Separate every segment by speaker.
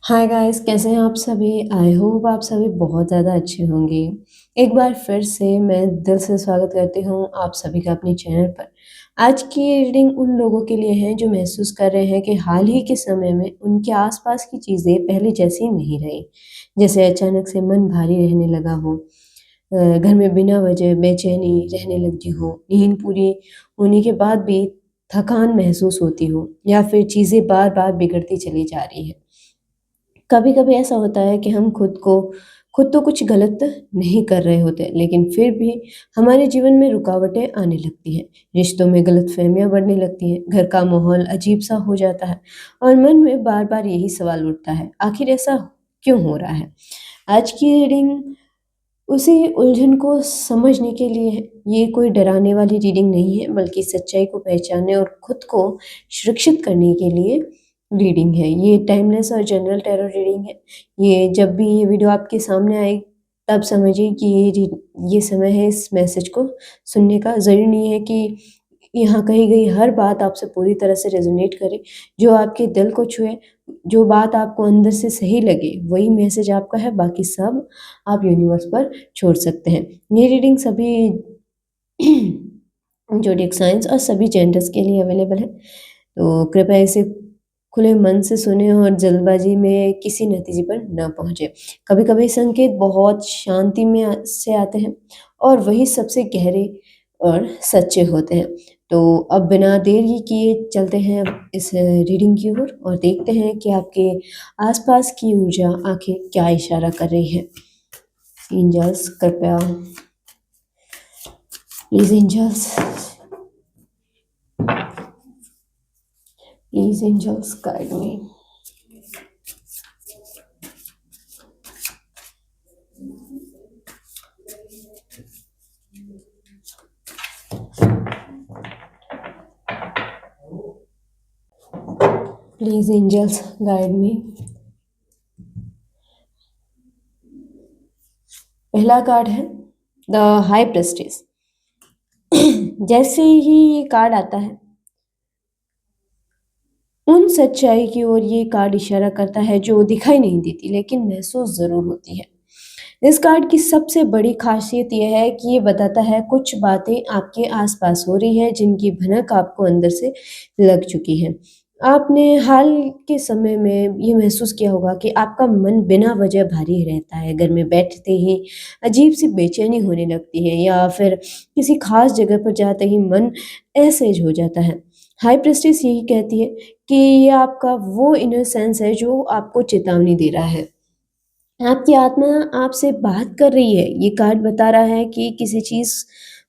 Speaker 1: Hi guys, कैसे हैं आप सभी? आई होप आप सभी बहुत ज़्यादा अच्छे होंगे। एक बार फिर से मैं दिल से स्वागत करती हूँ आप सभी का अपने चैनल पर। आज की ये रीडिंग उन लोगों के लिए है जो महसूस कर रहे हैं कि हाल ही के समय में उनके आसपास की चीज़ें पहले जैसी नहीं रही। जैसे अचानक से मन भारी रहने लगा हो, घर में बिना वजह बेचैनी रहने लगती हो, नींद पूरी होने के बाद भी थकान महसूस होती हो या फिर चीज़ें बार-बार बिगड़ती चली जा रही हैं। कभी-कभी ऐसा होता है कि हम खुद तो कुछ गलत नहीं कर रहे होते, लेकिन फिर भी हमारे जीवन में रुकावटें आने लगती हैं। रिश्तों में गलतफ़हमियाँ बढ़ने लगती हैं, घर का माहौल अजीब-सा हो जाता है और मन में बार-बार यही सवाल उठता है, आखिर ऐसा क्यों हो रहा है? आज की रीडिंग उसी उलझन को समझने के लिए है। ये कोई डराने वाली रीडिंग नहीं है, बल्कि सच्चाई को पहचानने और खुद को सुरक्षित करने के लिए रीडिंग है। ये टाइमलेस और जनरल टैरो रीडिंग है। ये जब भी ये वीडियो आपके सामने आए, तब समझिए कि ये समय है इस मैसेज को सुनने का। ज़रूरी नहीं है कि यहाँ कही गई हर बात आपसे पूरी तरह से रेज़ोनेट करे। जो आपके दिल को छुए, जो बात आपको अंदर से सही लगे, वही मैसेज आपका है, बाकी सब आप यूनिवर्स पर छोड़ सकते हैं। ये रीडिंग सभी ज़ोडिएक साइंस और सभी जेंडर्स के लिए अवेलेबल है। तो कृपया इसे खुले मन से सुनें और जल्दबाजी में किसी नतीजे पर न पहुँचे। कभी-कभी संकेत बहुत शांति में से आते हैं और वही सबसे गहरे और सच्चे होते हैं। तो अब बिना देरी किए चलते हैं इस रीडिंग की ओर और देखते हैं कि आपके आसपास की ऊर्जा आखिर क्या इशारा कर रही है। एंजल्स कृपया, please angels, please angels guide me. Please angels guide me. पहला कार्ड है द हाई प्रेस्टिस। जैसे ही ये कार्ड आता है, उन सच्चाई की ओर ये कार्ड इशारा करता है जो दिखाई नहीं देती लेकिन महसूस ज़रूर होती है। इस कार्ड की सबसे बड़ी खासियत ये है कि ये बताता है कुछ बातें आपके आसपास हो रही हैं जिनकी भनक आपको अंदर से लग चुकी है। आपने हाल के समय में ये महसूस किया होगा कि आपका मन बिना वजह भारी रहता है, घर में बैठते ही अजीब-सी बेचैनी होने लगती है या फिर किसी खास जगह पर जाते ही मन असहज हो जाता है। हाई प्रेस्टिस यही कहती है कि ये आपका वो इनर सेंस है जो आपको चेतावनी दे रहा है। आपकी आत्मा आपसे बात कर रही है। ये कार्ड बता रहा है कि किसी चीज़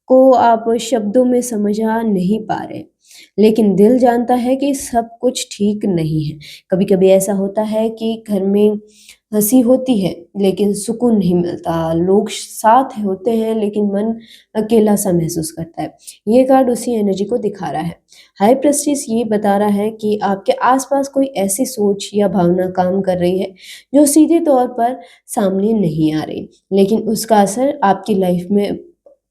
Speaker 1: को आप शब्दों में समझा नहीं पा रहे, लेकिन दिल जानता है कि सब कुछ ठीक नहीं है। कभी-कभी ऐसा होता है कि घर में हँसी होती है, लेकिन सुकून नहीं मिलता। लोग साथ होते हैं, लेकिन मन अकेला-सा महसूस करता है। ये कार्ड उसी एनर्जी को दिखा रहा है। हाई प्रेस्टिस ये बता रहा है कि आपके आस-पास कोई ऐसी सोच या भावना काम कर रही है, जो सीधे तौर पर सामने नहीं आ रही, लेकिन उसका असर आपकी लाइफ में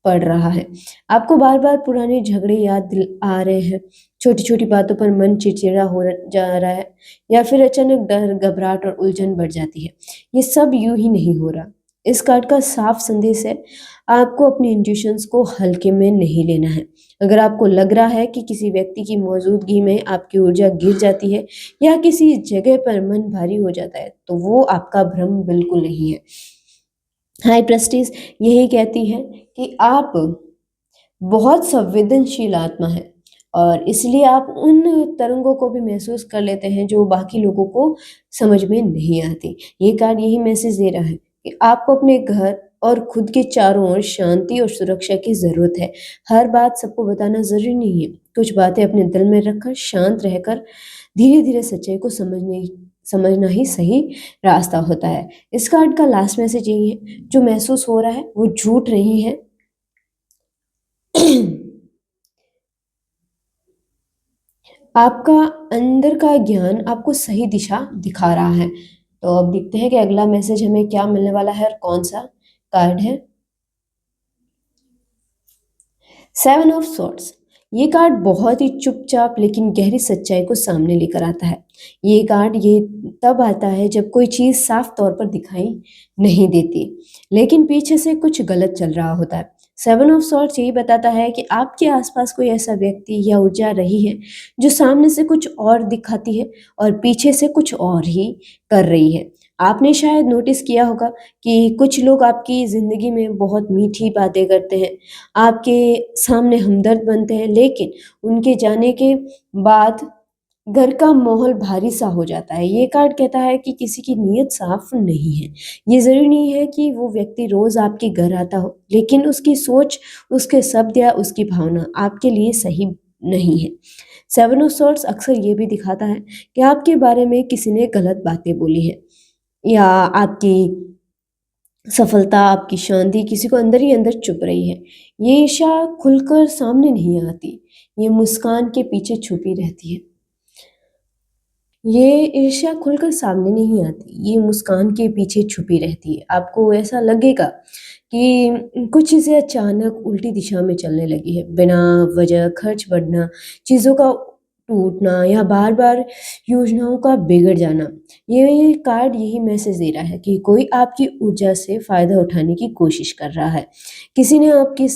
Speaker 1: पड़ रहा है। आपको बार-बार पुराने झगड़े याद दिल आ रहे हैं, छोटी-छोटी बातों पर मन चिड़चिड़ा हो र जा रहा है या फिर अचानक डर, घबराहट और उलझन बढ़ जाती है। ये सब यूँ ही नहीं हो रहा। इस कार्ड का साफ संदेश है, आपको अपनी इंट्यूशंस को हल्के में नहीं लेना है। अगर आपको लग रहा है कि किसी व्यक्ति की मौजूदगी में आपकी ऊर्जा गिर जाती है या किसी जगह पर मन भारी हो जाता है, तो वो आपका भ्रम बिल्कुल नहीं है। हाई प्रेस्टिस यही कहती है कि आप बहुत संवेदनशील आत्मा हैं और इसलिए आप उन तरंगों को भी महसूस कर लेते हैं जो बाकी लोगों को समझ में नहीं आती। ये कार्ड यही मैसेज दे रहा है कि आपको अपने घर और खुद के चारों ओर शांति और सुरक्षा की ज़रूरत है। हर बात सबको बताना ज़रूरी नहीं है। कुछ बातें अपने दिल में रखकर शांत रहकर धीरे-धीरे सच्चाई को समझना ही सही रास्ता होता है। इस कार्ड का लास्ट मैसेज यही है, जो महसूस हो रहा है वो झूठ नहीं है। आपका अंदर का ज्ञान आपको सही दिशा दिखा रहा है। तो अब देखते हैं कि अगला मैसेज हमें क्या मिलने वाला है और कौन-सा कार्ड है। 7 ऑफ सॉर्ड्स। ये कार्ड बहुत ही चुपचाप लेकिन गहरी सच्चाई को सामने लेकर आता है। ये कार्ड ये तब आता है जब कोई चीज़ साफ तौर पर दिखाई नहीं देती, लेकिन पीछे से कुछ गलत चल रहा होता है। सेवन ऑफ सॉर्ड्स यही बताता है कि आपके आसपास कोई ऐसा व्यक्ति या ऊर्जा रही है जो सामने से कुछ और दिखाती है और पीछे से कुछ और ही कर रही है। आपने शायद नोटिस किया होगा कि कुछ लोग आपकी ज़िंदगी में बहुत मीठी बातें करते हैं, आपके सामने हमदर्द बनते हैं, लेकिन उनके जाने के बाद घर का माहौल भारी सा हो जाता है। ये कार्ड कहता है कि किसी की नीयत साफ नहीं है। ये ज़रूरी नहीं है कि वो व्यक्ति रोज़ आपके घर आता हो, लेकिन उसकी सोच, उसके शब्द या उसकी भावना आपके लिए सही नहीं है। सेवन ऑफ सॉर्ड्स अक्सर ये भी दिखाता है कि आपके बारे में किसी ने गलत बातें बोली हैं या आपकी सफलता, आपकी शांति किसी को अंदर ही अंदर चुभ रही है। ये ईर्ष्या खुलकर सामने नहीं आती, ये मुस्कान के पीछे छुपी रहती है। ये ईर्ष्या खुलकर सामने नहीं आती, ये मुस्कान के पीछे छुपी रहती है। आपको ऐसा लगेगा कि कुछ चीज़ें अचानक उल्टी दिशा में चलने लगी है, बिना वजह खर्च बढ़ना, चीज़ों का टूटना या बार-बार योजनाओं का बिगड़ जाना। ये कार्ड यही मैसेज दे रहा है कि कोई आपकी ऊर्जा से फ़ायदा उठाने की कोशिश कर रहा है। किसी ने आपकी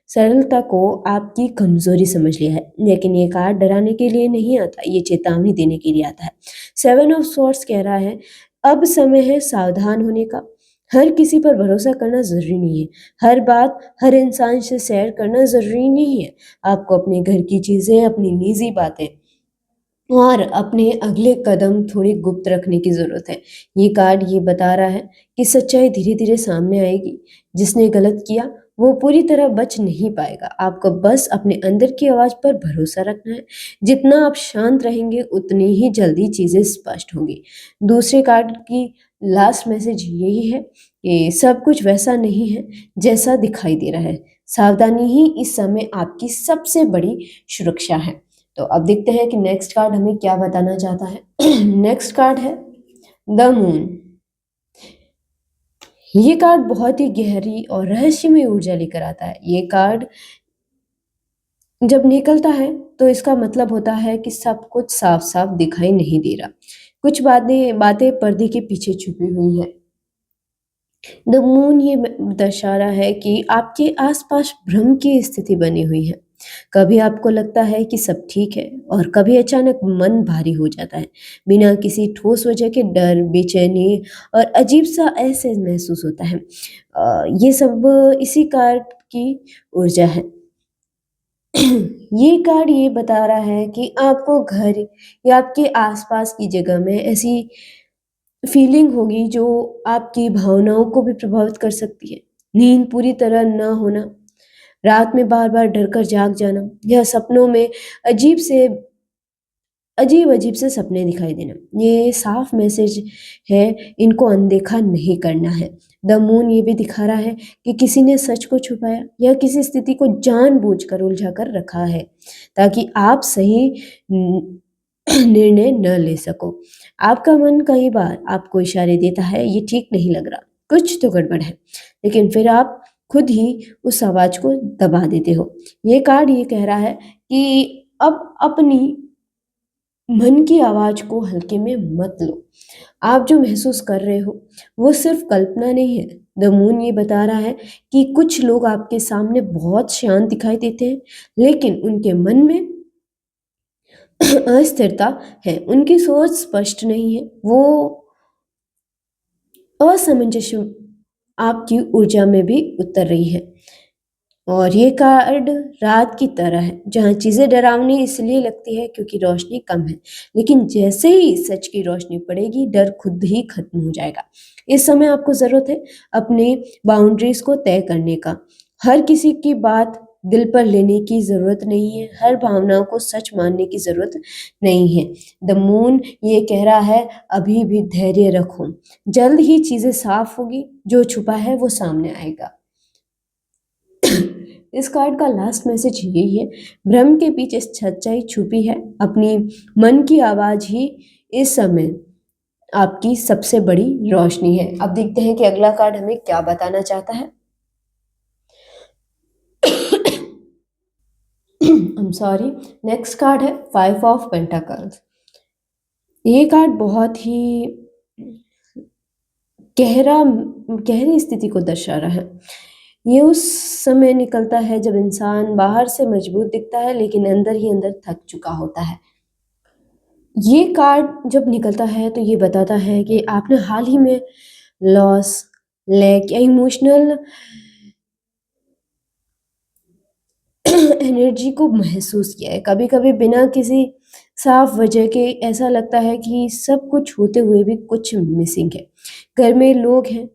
Speaker 1: सरलता को आपकी कमज़ोरी समझ लिया है, लेकिन ये कार्ड डराने के लिए नहीं आता, ये चेतावनी देने के लिए आता है। सेवन ऑफ सॉर्ड्स कह रहा है, अब समय है सावधान होने का। हर किसी पर भरोसा करना ज़रूरी नहीं है। हर बात, हर इंसान से शेयर करना ज़रूरी नहीं है। आपको अपने घर की चीज़ें, अपनी निजी बातें और अपने अगले कदम थोड़ी गुप्त रखने की ज़रूरत है। ये कार्ड ये बता रहा है कि सच्चाई धीरे-धीरे सामने आएगी। जिसने गलत किया, वो पूरी तरह बच नहीं पाएगा। आपको बस अपने अंदर की आवाज़ पर भरोसा रखना है। जितना आप शांत रहेंगे, उतनी ही जल्दी चीज़ें स्पष्ट होंगी। दूसरे कार्ड की लास्ट मैसेज यही है कि सब कुछ वैसा नहीं है, जैसा दिखाई दे रहा है। सावधानी ही इस समय आपकी सबसे बड़ी सुरक्षा है। तो अब देखते हैं कि नेक्स्ट कार्ड हमें क्या बताना चाहता है। नेक्स्ट कार्ड है द मून। ये कार्ड बहुत ही गहरी और रहस्यमय ऊर्जा लेकर आता है। ये कार्ड जब निकलता है तो इसका मतलब होता है कि सब कुछ साफ-साफ दिखाई नहीं दे रहा। कुछ बातें बातें पर्दे के पीछे छुपी हुई हैं। द मून ये दर्शा रहा है कि आपके आसपास भ्रम की स्थिति बनी हुई है। कभी आपको लगता है कि सब ठीक है और कभी अचानक मन भारी हो जाता है। बिना किसी ठोस वजह के डर, बेचैनी और अजीब-सा ऐसे महसूस होता है। ये सब इसी कार्ड की ऊर्जा है। ये कार्ड ये बता रहा है कि आपको घर या आपके आसपास की जगह में ऐसी फीलिंग होगी जो आपकी भावनाओं को भी प्रभावित कर सकती है। नींद पूरी तरह ना होना, रात में बार-बार डर कर जाग जाना या सपनों में अजीब से अजीब-अजीब से सपने दिखाई देना। ये साफ मैसेज है, इनको अनदेखा नहीं करना है। द मून ये भी दिखा रहा है कि किसी ने सच को छुपाया या किसी स्थिति को जानबूझकर उलझा कर रखा है, ताकि आप सही निर्णय न ले सको। आपका मन कई बार आपको इशारे देता है, ये ठीक नहीं लग रहा, कुछ तो गड़बड़ है, लेकिन फिर आप खुद ही उस आवाज़ को दबा देते हो। ये कार्ड ये कह रहा है कि अब अपनी मन की आवाज़ को हल्के में मत लो। आप जो महसूस कर रहे हो, वो सिर्फ़ कल्पना नहीं है। द मून ये बता रहा है कि कुछ लोग आपके सामने बहुत शांत दिखाई देते हैं, लेकिन उनके मन में अस्थिरता है, उनकी सोच स्पष्ट नहीं है, वो असमंजस आपकी ऊर्जा में भी उतर रही है। और ये कार्ड रात की तरह है, जहाँ चीज़ें डरावनी इसलिए लगती है क्योंकि रोशनी कम है, लेकिन जैसे ही सच की रोशनी पड़ेगी, डर खुद ही खत्म हो जाएगा। इस समय आपको ज़रूरत है अपने बाउंड्रीज़ को तय करने का। हर किसी की बात दिल पर लेने की ज़रूरत नहीं है, हर भावनाओं को सच मानने की ज़रूरत नहीं है। द मून ये कह रहा है, अभी भी धैर्य रखो, जल्द ही चीज़ें साफ होगी, जो छुपा है वो सामने आएगा। इस कार्ड का लास्ट मैसेज यही है, भ्रम के पीछे सच्चाई छुपी है, अपनी मन की आवाज़ ही इस समय आपकी सबसे बड़ी रोशनी है। अब देखते हैं कि अगला कार्ड हमें क्या बताना चाहता है। I am sorry. Next card है फाइव ऑफ पेंटाकल्स। ये कार्ड बहुत ही गहरा गहरी स्थिति को दर्शा रहा है। ये उस समय निकलता है जब इंसान बाहर से मजबूत दिखता है लेकिन अंदर ही अंदर थक चुका होता है। ये कार्ड जब निकलता है तो ये बताता है कि आपने हाल ही में लॉस, लैक या इमोशनल एनर्जी को महसूस किया है। कभी-कभी बिना किसी साफ वजह के ऐसा लगता है कि सब कुछ होते हुए भी कुछ मिसिंग है। घर में लोग हैं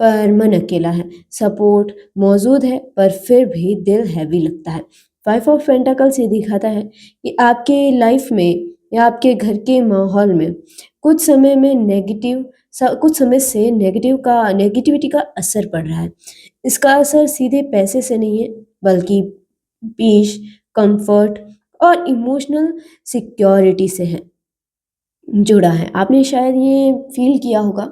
Speaker 1: पर मन अकेला है, सपोर्ट मौजूद है पर फिर भी दिल हैवी लगता है। फाइव ऑफ पेंटाकल्स ये दिखाता है कि आपके लाइफ में या आपके घर के माहौल में कुछ समय से नेगेटिविटी का असर पड़ रहा है। इसका असर सीधे पैसे से नहीं है बल्कि पीस, कंफर्ट और इमोशनल सिक्योरिटी से है जुड़ा है। आपने शायद ये फ़ील किया होगा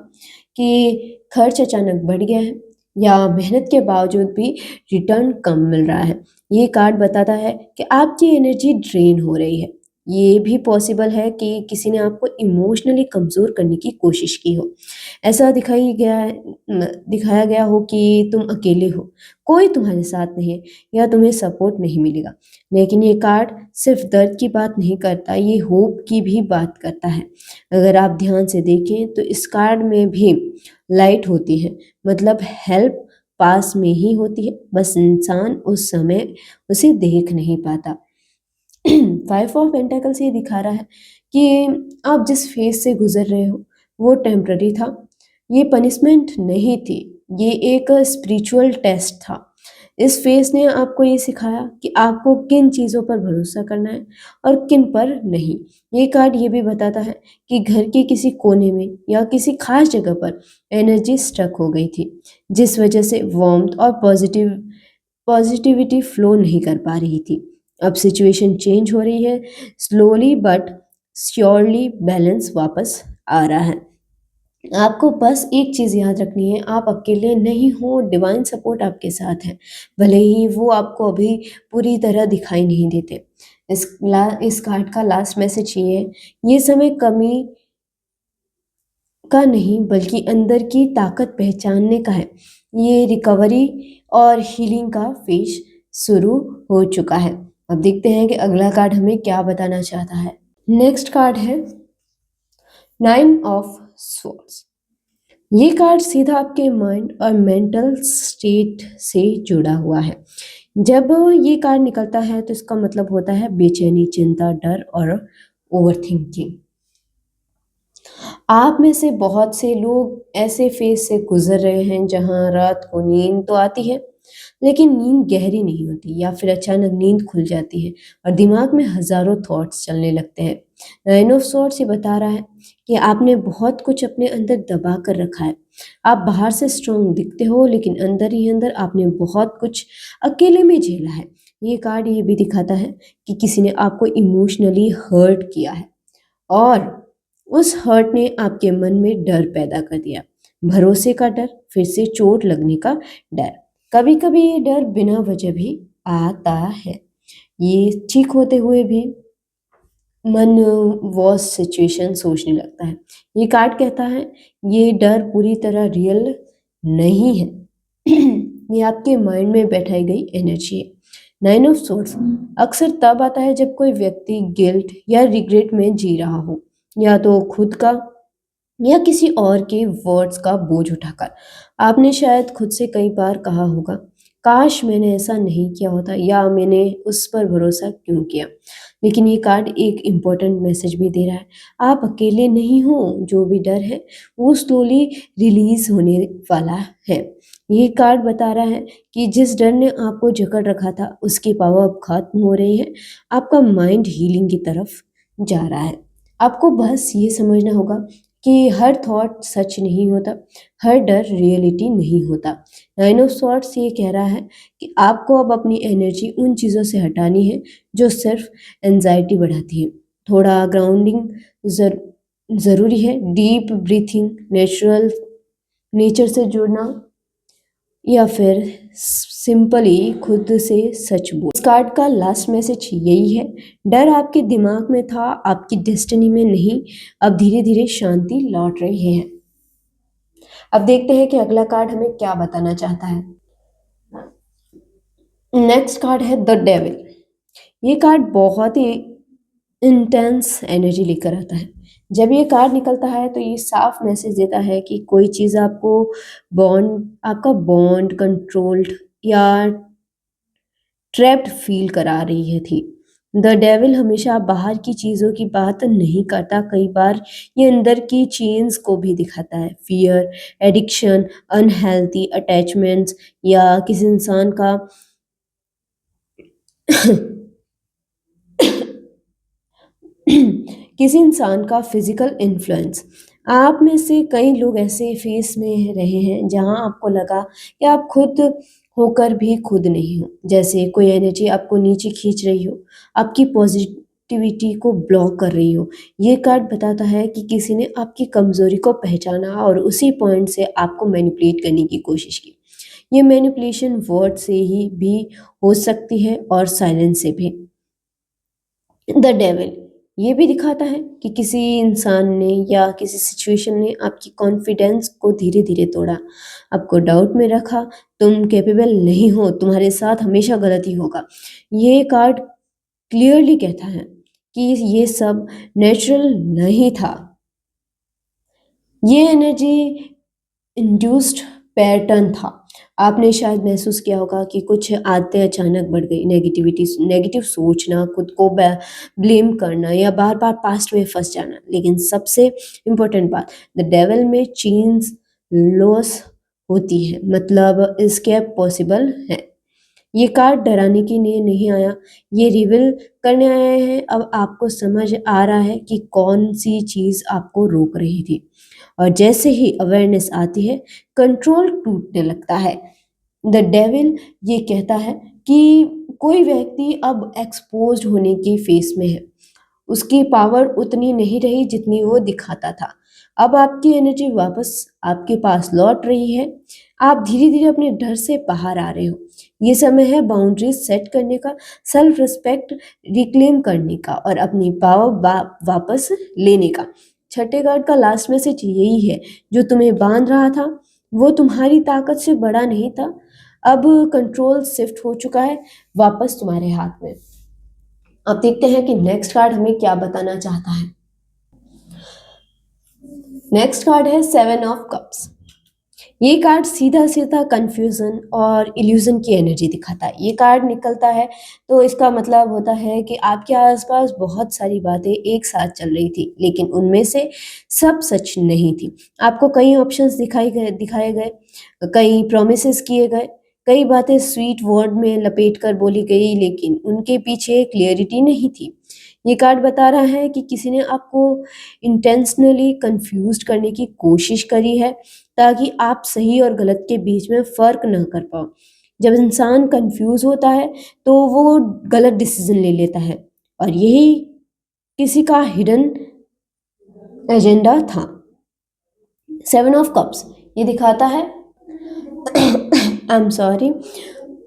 Speaker 1: कि खर्च अचानक बढ़ गया है या मेहनत के बावजूद भी रिटर्न कम मिल रहा है। ये कार्ड बताता है कि आपकी एनर्जी ड्रेन हो रही है। ये भी पॉसिबल है कि किसी ने आपको इमोशनली कमज़ोर करने की कोशिश की हो। ऐसा दिखाया गया हो कि तुम अकेले हो, कोई तुम्हारे साथ नहीं है या तुम्हें सपोर्ट नहीं मिलेगा। लेकिन ये कार्ड सिर्फ़ दर्द की बात नहीं करता, ये होप की भी बात करता है। अगर आप ध्यान से देखें तो इस कार्ड में भी लाइट होती है, मतलब हेल्प पास में ही होती है, बस इंसान उस समय उसे देख नहीं पाता। फाइव ऑफ पेंटाकल्स ये दिखा रहा है कि आप जिस फेज से गुजर रहे हो वो टेम्पररी था। ये पनिशमेंट नहीं थी, ये एक स्पिरिचुअल टेस्ट था। इस फेज ने आपको ये सिखाया कि आपको किन चीज़ों पर भरोसा करना है और किन पर नहीं। ये कार्ड ये भी बताता है कि घर के किसी कोने में या किसी खास जगह पर एनर्जी स्टक हो गई थी, जिस वजह से वार्मथ और पॉजिटिविटी फ्लो नहीं कर पा रही थी। अब सिचुएशन चेंज हो रही है, स्लोली बट श्योरली बैलेंस वापस आ रहा है। आपको बस एक चीज़ याद रखनी है, आप अकेले नहीं हो, डिवाइन सपोर्ट आपके साथ है। भले ही वो आपको अभी पूरी तरह दिखाई नहीं देते। इस कार्ड का लास्ट मैसेज ये है, ये समय कमी का नहीं बल्कि अंदर की ताकत पहचानने का है। ये रिकवरी और हीलिंग का फेज शुरू हो चुका है। अब देखते हैं कि अगला कार्ड हमें क्या बताना चाहता है। नेक्स्ट कार्ड है नाइन ऑफ स्वॉर्ड्स। ये कार्ड सीधा आपके माइंड और मेंटल स्टेट से जुड़ा हुआ है। जब ये कार्ड निकलता है तो इसका मतलब होता है बेचैनी, चिंता, डर और ओवरथिंकिंग। आप में से बहुत से लोग ऐसे फेज से गुजर रहे हैं जहां रात को नींद तो आती है लेकिन नींद गहरी नहीं होती या फिर अचानक नींद खुल जाती है और दिमाग में हजारों थॉट्स चलने लगते हैं। नाइन ऑफ सॉर्ड्स ये बता रहा है कि आपने बहुत कुछ अपने अंदर दबा कर रखा है। आप बाहर से स्ट्रांग दिखते हो लेकिन अंदर ही अंदर आपने बहुत कुछ अकेले में झेला है। ये कार्ड ये भी दिखाता है कि किसी ने आपको इमोशनली हर्ट किया है और उस हर्ट ने आपके मन में डर पैदा कर दिया। भरोसे का डर, फिर से चोट लगने का डर। कभी-कभी ये डर बिना वजह भी आता है। ये ठीक होते हुए भी मन वॉस सिचुएशन सोचने लगता है। ये कार्ड कहता है ये डर पूरी तरह रियल नहीं है। ये आपके माइंड में बैठाई गई एनर्जी है। नाइन ऑफ सोर्स अक्सर तब आता है जब कोई व्यक्ति गिल्ट या रिग्रेट में जी रहा हो, या तो खुद का या किसी और के वर्ड्स का बोझ उठाकर। आपने शायद खुद से कई बार कहा होगा, काश मैंने ऐसा नहीं किया होता या मैंने उस पर भरोसा क्यों किया। लेकिन ये कार्ड एक इम्पोर्टेंट मैसेज भी दे रहा है, आप अकेले नहीं हो। जो भी डर है वो स्लोली रिलीज होने वाला है। ये कार्ड बता रहा है कि जिस डर ने आपको जकड़ रखा था उसकी पावर अब खत्म हो रही है। आपका माइंड हीलिंग की तरफ जा रहा है। आपको बस ये समझना होगा कि हर थॉट सच नहीं होता, हर डर रियलिटी नहीं होता। नाइन ऑफ सॉर्ट्स ये कह रहा है कि आपको अब अपनी एनर्जी उन चीज़ों से हटानी है जो सिर्फ एंजाइटी बढ़ाती है। थोड़ा ग्राउंडिंग ज़र ज़रूरी है, डीप ब्रीथिंग, नेचर से जुड़ना, या फिर सिंपली खुद से सच बोल। इस कार्ड का लास्ट मैसेज यही है, डर आपके दिमाग में था, आपकी डेस्टिनी में नहीं। अब धीरे धीरे शांति लौट रही है। अब देखते हैं कि अगला कार्ड हमें क्या बताना चाहता है। नेक्स्ट कार्ड है द डेविल। ये कार्ड बहुत ही इंटेंस एनर्जी लेकर आता है। जब ये कार्ड निकलता है तो ये साफ मैसेज देता है कि कोई चीज़ आपका बॉन्ड कंट्रोल्ड या ट्रैप्ड फील करा रही है थी। द डेविल हमेशा बाहर की चीज़ों की बात नहीं करता, कई बार ये अंदर की चेन्स को भी दिखाता है। फियर, एडिक्शन, अनहेल्थी अटैचमेंट्स या किसी इंसान का किसी इंसान का फिजिकल इन्फ्लुएंस। आप में से कई लोग ऐसे फेस में रहे हैं जहां आपको लगा कि आप खुद होकर भी खुद नहीं हो, जैसे कोई एनर्जी आपको नीचे खींच रही हो, आपकी पॉजिटिविटी को ब्लॉक कर रही हो। ये कार्ड बताता है कि किसी ने आपकी कमजोरी को पहचाना और उसी पॉइंट से आपको मैनिपुलेट करने की कोशिश की। ये मैनिपुलेशन वर्ड से ही भी हो सकती है और साइलेंस से भी। द डेविल ये भी दिखाता है कि किसी इंसान ने या किसी सिचुएशन ने आपकी कॉन्फिडेंस को धीरे धीरे तोड़ा, आपको डाउट में रखा, तुम कैपेबल नहीं हो, तुम्हारे साथ हमेशा गलती होगा। ये कार्ड क्लियरली कहता है कि ये सब नेचुरल नहीं था। ये एनर्जी इंड्यूस्ड पैटर्न था। आपने शायद महसूस किया होगा कि कुछ आदतें अचानक बढ़ गई, नेगेटिव सोचना, खुद को ब्लेम करना या बार बार पास्ट में फंस जाना। लेकिन सबसे इम्पोर्टेंट बात, द डेविल में चेंज लॉस होती है, मतलब एस्केप पॉसिबल है। ये कार्ड डराने के लिए नहीं आया, ये रिवील करने आया है। अब आपको समझ आ रहा है कि कौन सी चीज़ आपको रोक रही थी, और जैसे ही अवेयरनेस आती है कंट्रोल टूटने लगता है। द डेविल ये कहता है कि कोई व्यक्ति अब एक्सपोज्ड होने के फेस में है, उसकी पावर उतनी नहीं रही जितनी वो दिखाता था। अब आपकी एनर्जी वापस आपके पास लौट रही है, आप धीरे धीरे अपने डर से बाहर आ रहे हो। ये समय है बाउंड्रीज सेट करने का, सेल्फ रिस्पेक्ट रिक्लेम करने का और अपनी पावर वापस लेने का। छठे कार्ड का लास्ट मैसेज यही है, जो तुम्हें बांध रहा था वो तुम्हारी ताकत से बड़ा नहीं था। अब कंट्रोल शिफ्ट हो चुका है वापस तुम्हारे हाथ में। अब देखते हैं कि नेक्स्ट कार्ड हमें क्या बताना चाहता है। नेक्स्ट कार्ड है सेवन ऑफ कप्स। ये कार्ड सीधा सीधा कंफ्यूजन और इल्यूजन की एनर्जी दिखाता है। ये कार्ड निकलता है तो इसका मतलब होता है कि आपके आसपास बहुत सारी बातें एक साथ चल रही थी, लेकिन उनमें से सब सच नहीं थी। आपको कई ऑप्शंस दिखाए गए, कई प्रोमिसेस किए गए, कई बातें स्वीट वर्ड में लपेट कर बोली गई, लेकिन उनके पीछे क्लियरिटी नहीं थी। ये कार्ड बता रहा है कि किसी ने आपको इंटेंशनली कंफ्यूज करने की कोशिश करी है, ताकि आप सही और गलत के बीच में फ़र्क ना कर पाओ। जब इंसान कंफ्यूज होता है तो वो गलत डिसीजन ले लेता है, और यही किसी का हिडन एजेंडा था। सेवन ऑफ कप्स ये दिखाता है I am sorry,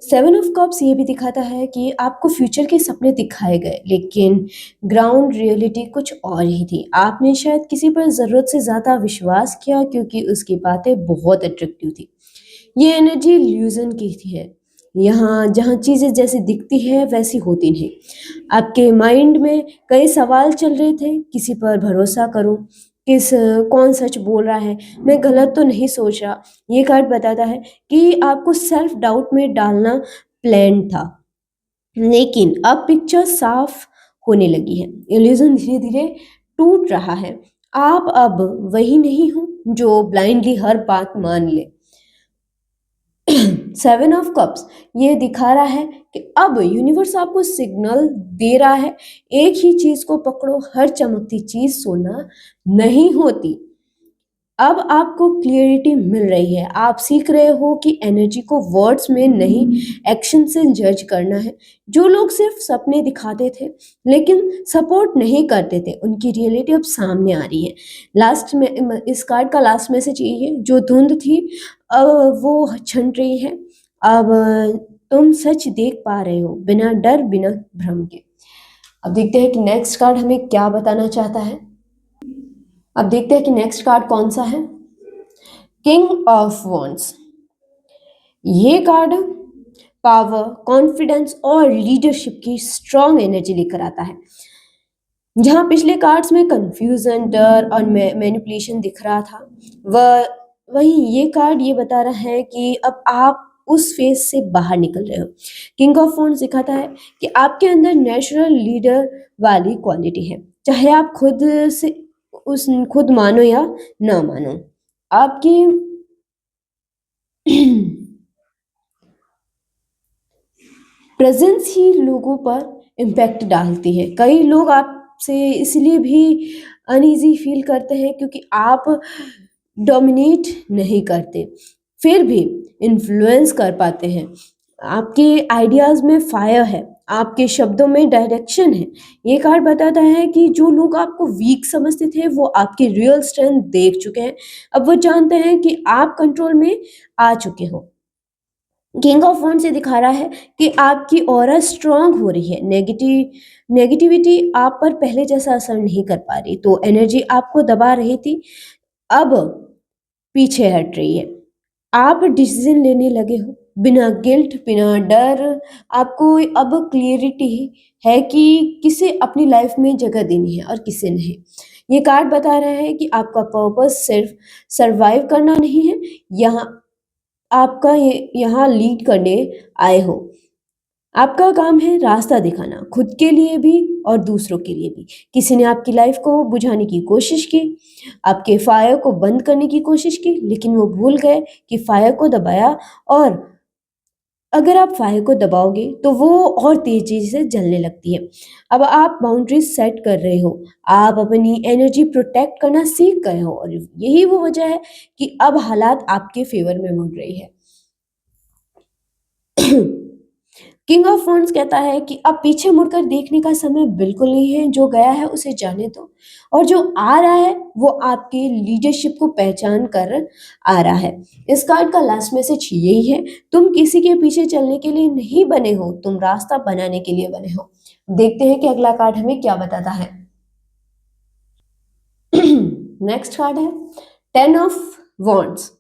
Speaker 1: seven of cups ये भी दिखाता है कि आपको फ्यूचर के सपने दिखाए गए, लेकिन ग्राउंड रियलिटी कुछ और ही थी। आपने शायद किसी पर ज़रूरत से ज़्यादा विश्वास किया क्योंकि उसकी बातें बहुत अट्रैक्टिव थी। ये एनर्जी इल्यूजन की थी है, यहाँ जहाँ चीज़ें जैसी दिखती है वैसी होती नहीं। आपके माइंड में कई सवाल चल रहे थे, किसी पर भरोसा करूं, कौन सच बोल रहा है, मैं गलत तो नहीं सोच रहा। ये कार्ड बताता है कि आपको सेल्फ डाउट में डालना प्लान था, लेकिन अब पिक्चर साफ होने लगी है। इल्यूजन धीरे धीरे टूट रहा है। आप अब वही नहीं हो जो ब्लाइंडली हर बात मान ले। सेवन ऑफ कप्स ये दिखा रहा है कि अब यूनिवर्स आपको सिग्नल दे रहा है, एक ही चीज को पकड़ो, हर चमकती चीज सोना नहीं होती। अब आपको क्लियरिटी मिल रही है, आप सीख रहे हो कि एनर्जी को वर्ड्स में नहीं एक्शन से जज करना है। जो लोग सिर्फ सपने दिखाते थे लेकिन सपोर्ट नहीं करते थे, उनकी रियलिटी अब सामने आ रही है। लास्ट में इस कार्ड का लास्ट मैसेज यही है, जो धुंध थी वो छन रही है। अब तुम सच देख पा रहे हो बिना डर बिना भ्रम के। अब देखते हैं कि नेक्स्ट कार्ड हमें क्या बताना चाहता है। अब देखते हैं कि नेक्स्ट कार्ड कौन सा है। King of wands. ये कार्ड पावर, कॉन्फिडेंस और लीडरशिप की स्ट्रॉन्ग एनर्जी लेकर आता है। जहाँ पिछले कार्ड्स में कंफ्यूजन, डर और मैनिपुलेशन दिख रहा था, वह वहीं ये कार्ड ये बता रहा है कि अब आप उस फेज से बाहर निकल रहे हो। किंग ऑफ वॉन्ड्स दिखाता है कि आपके अंदर नेचुरल लीडर वाली क्वालिटी है, चाहे आप से उस खुद मानो या ना मानो। आपकी प्रेजेंस ही लोगों पर इम्पैक्ट डालती है। कई लोग आपसे इसलिए भी अनईजी फील करते हैं क्योंकि आप डोमिनेट नहीं करते, फिर भी इन्फ्लुएंस कर पाते हैं। आपके आइडियाज़ में फायर है, आपके शब्दों में डायरेक्शन है। ये कार्ड बताता है कि जो लोग आपको वीक समझते थे वो आपकी रियल स्ट्रेंथ देख चुके हैं। अब वो जानते हैं कि आप कंट्रोल में आ चुके हो। किंग ऑफ वॉन्ड से दिखा रहा है कि आपकी ऑरा स्ट्रांग हो रही है। नेगेटिविटी आप पर पहले जैसा असर नहीं कर पा रही, तो एनर्जी आपको दबा रही थी, अब पीछे हट रही है। आप डिसीजन लेने लगे हो बिना गिल्ट, बिना डर। आपको अब क्लियरिटी है कि किसे अपनी लाइफ में जगह देनी है और किसे नहीं। ये कार्ड बता रहा है कि आपका पर्पस सिर्फ सरवाइव करना नहीं है, यहाँ आपका ये यहाँ लीड करने आए हो। आपका काम है रास्ता दिखाना, खुद के लिए भी और दूसरों के लिए भी। किसी ने आपकी लाइफ को बुझाने की कोशिश की, आपके फायर को बंद करने की कोशिश की, लेकिन वो भूल गए कि फायर को दबाया, और अगर आप फायर को दबाओगे तो वो और तेजी से जलने लगती है। अब आप बाउंड्रीज सेट कर रहे हो, आप अपनी एनर्जी प्रोटेक्ट करना सीख गए हो, और यही वो वजह है कि अब हालात आपके फेवर में मुड़ रही है। किंग ऑफ वॉन्ड्स कहता है कि अब पीछे मुड़कर देखने का समय बिल्कुल नहीं है। जो गया है उसे जाने दो, और जो आ रहा है वो आपके लीडरशिप को पहचान कर आ रहा है। इस कार्ड का लास्ट मैसेज यही है, तुम किसी के पीछे चलने के लिए नहीं बने हो, तुम रास्ता बनाने के लिए बने हो। देखते हैं कि अगला कार्ड हमें क्या बताता है। नेक्स्ट कार्ड है 10 ऑफ वॉन्ड्स।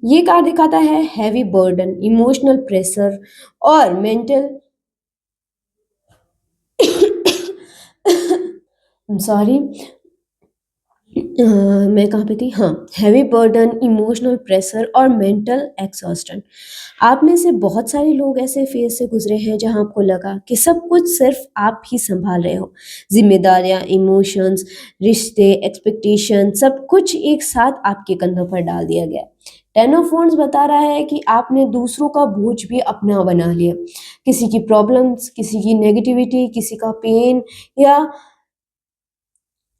Speaker 1: ये कार्ड दिखाता है हैवी बर्डन, इमोशनल प्रेशर और मेंटल सॉरी, मैं कहाँ पे थी, हाँ, हैवी बर्डन, इमोशनल प्रेशर और मेंटल एक्सॉस्टन। आप में से बहुत सारे लोग ऐसे फेज से गुजरे हैं जहां आपको लगा कि सब कुछ सिर्फ आप ही संभाल रहे हो। जिम्मेदारियां, इमोशंस, रिश्ते, एक्सपेक्टेशन, सब कुछ एक साथ आपके कंधों पर डाल दिया गया। टेन ऑफ वॉन्ड्स बता रहा है कि आपने दूसरों का बोझ भी अपना बना लिया। किसी की प्रॉब्लम्स, किसी की नेगेटिविटी, किसी का पेन, या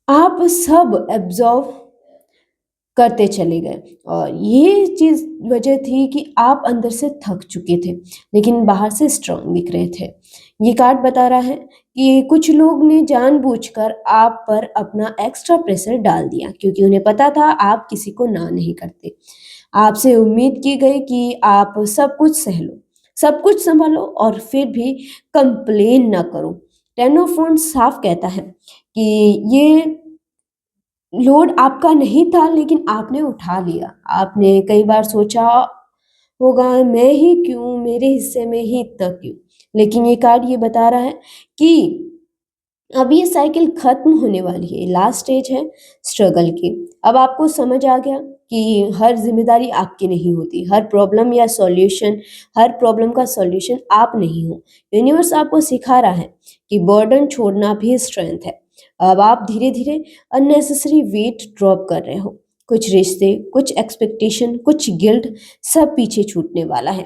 Speaker 1: आप सब एब्जॉर्व करते चले गए, और ये चीज़ वजह थी कि आप अंदर से थक चुके थे लेकिन बाहर से स्ट्रांग दिख रहे थे। ये कार्ड बता रहा है कि कुछ लोग ने जानबूझकर आप पर अपना एक्स्ट्रा प्रेशर डाल दिया क्योंकि उन्हें पता था आप किसी को ना नहीं करते। आपसे उम्मीद की गई कि आप सब कुछ सह लो, सब कुछ संभालो और फिर भी कंप्लेन ना करो। टेन ऑफ वॉन्ड्स साफ कहता है कि ये लोड आपका नहीं था लेकिन आपने उठा लिया। आपने कई बार सोचा होगा, मैं ही क्यों, मेरे हिस्से में ही इतना क्यों। लेकिन ये कार्ड ये बता रहा है कि अब ये साइकिल खत्म होने वाली है। लास्ट स्टेज है स्ट्रगल की। अब आपको समझ आ गया कि हर जिम्मेदारी आपकी नहीं होती, हर प्रॉब्लम का सॉल्यूशन आप नहीं हो। यूनिवर्स आपको सिखा रहा है कि बर्डन छोड़ना भी स्ट्रेंथ है। अब आप धीरे धीरे अननेसेसरी वेट ड्रॉप कर रहे हो। कुछ रिश्ते, कुछ एक्सपेक्टेशन, कुछ गिल्ट, सब पीछे छूटने वाला है।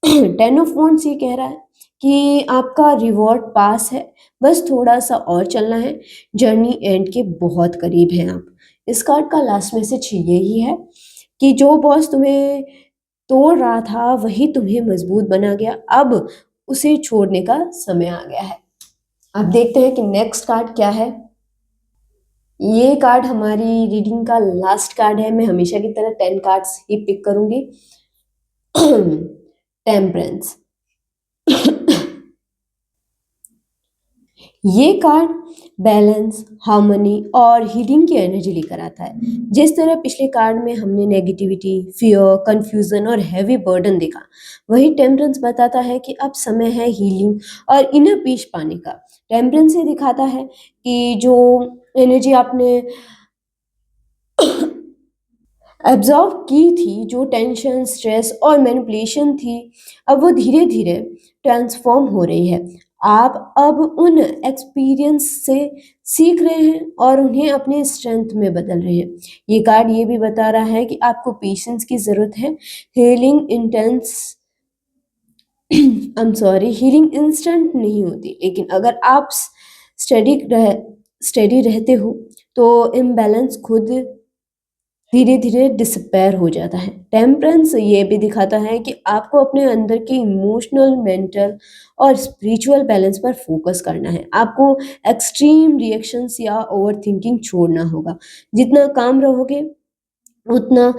Speaker 1: टेन ऑफ वॉन्ड्स ये कह रहा है कि आपका रिवॉर्ड पास है, बस थोड़ा सा और चलना है। जर्नी एंड के बहुत करीब हैं आप। इस कार्ड का लास्ट मैसेज यही है कि जो बॉस तुम्हें तोड़ रहा था वही तुम्हें मजबूत बना गया, अब उसे छोड़ने का समय आ गया है। अब देखते हैं कि नेक्स्ट कार्ड क्या है। ये कार्ड हमारी रीडिंग का लास्ट कार्ड है। मैं हमेशा की तरह 10 कार्ड्स ही पिक करूंगी। टेम्परेंस। ये कार्ड बैलेंस, हार्मनी और हीलिंग की एनर्जी लेकर आता है। जिस तरह पिछले कार्ड में हमने नेगेटिविटी, फियर, कंफ्यूजन और हैवी बर्डन देखा, वही टेम्परेंस बताता है कि अब समय है हीलिंग और इनर पीस पाने का। टेम्परेंस ये दिखाता है कि जो एनर्जी आपने एब्जॉर्व की थी, जो टेंशन, स्ट्रेस और मैनिपुलेशन थी, अब वो धीरे-धीरे ट्रांसफ़ॉर्म हो रही है। आप अब उन एक्सपीरियंस से सीख रहे हैं और उन्हें अपने स्ट्रेंथ में बदल रहे हैं। ये कार्ड ये भी बता रहा है कि आपको पेशेंस की ज़रूरत है। हीलिंग इंटेंस हीलिंग इंस्टेंट नहीं होती, लेकिन अगर आप स्टेडी रह स्टेडी रहते हो, तो इम्बैलेंस खुद धीरे-धीरे डिसअपियर हो जाता है। टेम्परेंस ये भी दिखाता है कि आपको अपने अंदर के इमोशनल, मेंटल और स्पिरिचुअल बैलेंस पर फोकस करना है। आपको एक्सट्रीम रिएक्शंस या ओवरथिंकिंग छोड़ना होगा। जितना काम रहोगे, उतना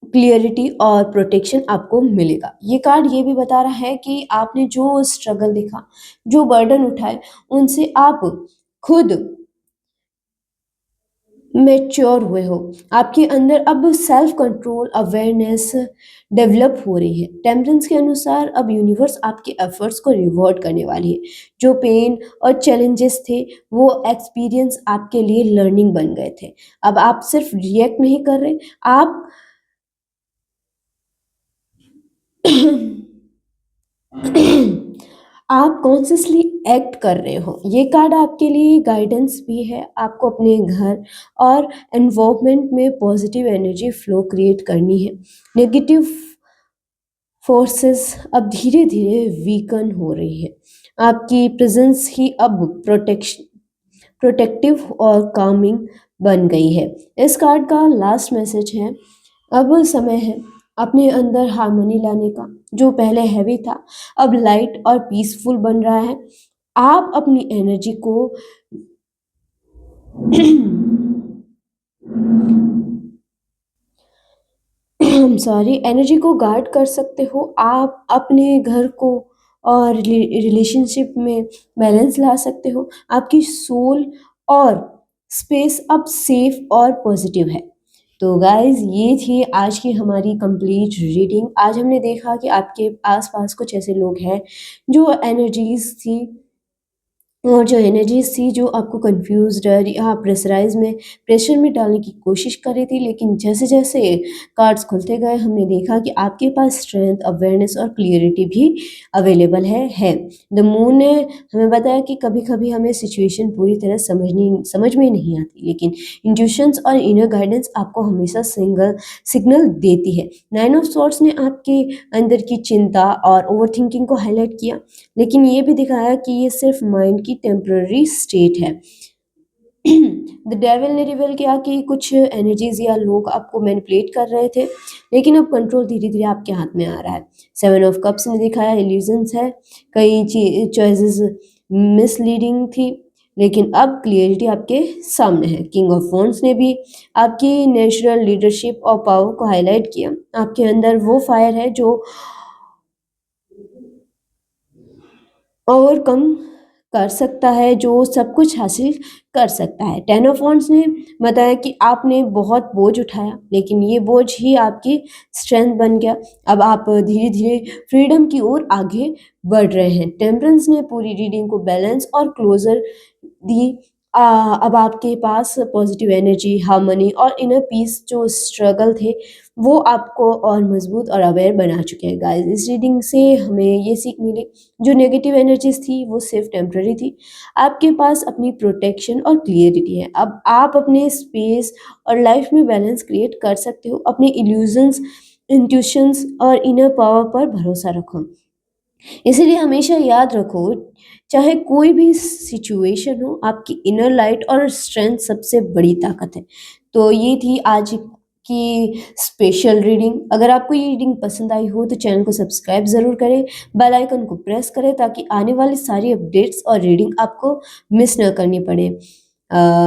Speaker 1: क्लियरिटी और प्रोटेक्शन आपको मिलेगा। ये कार्ड ये भी बता रहा है कि आपने जो स्ट्रगल देखा, जो बर्डन उठाए, उनसे आप खुद मैच्योर हुए हो। आपके अंदर अब सेल्फ कंट्रोल, अवेयरनेस डेवलप हो रही है। टेम्परेंस के अनुसार अब यूनिवर्स आपके एफर्ट्स को रिवॉर्ड करने वाली है। जो पेन और चैलेंजेस थे, वो एक्सपीरियंस आपके लिए लर्निंग बन गए थे। अब आप सिर्फ रिएक्ट नहीं कर रहे, आप आप कॉन्शियसली एक्ट कर रहे हो। ये कार्ड आपके लिए गाइडेंस भी है। आपको अपने घर और एनवायरनमेंट में पॉजिटिव एनर्जी फ्लो क्रिएट करनी है। नेगेटिव फोर्सेस अब धीरे-धीरे वीकन हो रही है। आपकी प्रेजेंस ही अब प्रोटेक्टिव और कामिंग बन गई है। इस कार्ड का लास्ट मैसेज है, अब समय है अपने अंदर हार्मनी लाने का। जो पहले हैवी था, अब लाइट और पीसफुल बन रहा है। आप अपनी एनर्जी को एनर्जी को गार्ड कर सकते हो। आप अपने घर को और रिलेशनशिप में बैलेंस ला सकते हो। आपकी सोल और स्पेस अब सेफ और पॉजिटिव है। तो गाइज़, ये थी आज की हमारी कंप्लीट रीडिंग। आज हमने देखा कि आपके आस-पास कुछ ऐसे लोग हैं जो एनर्जीज़ थी और जो एनर्जीज़ थी, जो आपको कन्फ्यूज़्ड या प्रेशर में डालने की कोशिश कर रही थी। लेकिन जैसे-जैसे कार्ड्स खुलते गए, हमने देखा कि आपके पास स्ट्रेंथ, अवेयरनेस और क्लियरिटी भी अवेलेबल है। द मून ने हमें बताया कि कभी-कभी हमें सिचुएशन पूरी तरह समझ में नहीं आती, लेकिन इंट्यूशंस और इनर गाइडेंस आपको हमेशा सिग्नल देती है। नाइन ऑफ सॉर्ड्स ने आपके अंदर की चिंता और ओवरथिंकिंग को हाइलाइट किया, लेकिन ये भी दिखाया कि ये सिर्फ माइंड की टेम्पररी स्टेट है। द डेविल ने रिवील किया कि कुछ एनर्जीज या लोग आपको मैनिपुलेट कर रहे थे, लेकिन अब कंट्रोल धीरे-धीरे आपके हाथ में आ रहा है। सेवन ऑफ कप्स ने दिखाया इल्यूजन्स है, कई चॉइसेस मिसलीडिंग थी, लेकिन अब क्लियरिटी आपके सामने है। किंग ऑफ वॉन्ड्स ने भी आपकी नेचुरल लीडरशिप और पावर को हाईलाइट किया। आपके अंदर वो फायर है जो ओवरकम कर सकता है, जो सब कुछ हासिल कर सकता है। टेन ऑफ वांड्स ने बताया कि आपने बहुत बोझ उठाया, लेकिन ये बोझ ही आपकी स्ट्रेंथ बन गया। अब आप धीरे-धीरे फ्रीडम की ओर आगे बढ़ रहे हैं। टेम्परेंस ने पूरी रीडिंग को बैलेंस और क्लोज़र दी। अब आपके पास पॉजिटिव एनर्जी, हार्मनी और इनर पीस, जो स्ट्रगल थे, वो आपको और मजबूत और अवेयर बना चुके हैं। गाइस, इस रीडिंग से हमें ये सीख मिली, जो नेगेटिव एनर्जीज थी वो सिर्फ टेम्पररी थी। आपके पास अपनी प्रोटेक्शन और क्लियरिटी है। अब आप अपने स्पेस और लाइफ में बैलेंस क्रिएट कर सकते हो। अपने इल्यूजन्स, इंट्यूशंस और इनर पावर पर भरोसा रखो। इसीलिए हमेशा याद रखो, चाहे कोई भी सिचुएशन हो, आपकी इनर लाइट और स्ट्रेंथ सबसे बड़ी ताकत है। तो ये थी आज की स्पेशल रीडिंग। अगर आपको ये रीडिंग पसंद आई हो तो चैनल को सब्सक्राइब ज़रूर करें, बेल आइकन को प्रेस करें, ताकि आने वाली सारी अपडेट्स और रीडिंग आपको मिस ना करनी पड़े।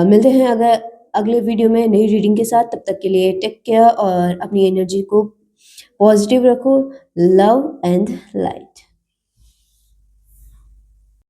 Speaker 1: मिलते हैं अगर अगले वीडियो में नई रीडिंग के साथ। तब तक के लिए टेक केयर और अपनी एनर्जी को पॉजिटिव रखो। Love and light.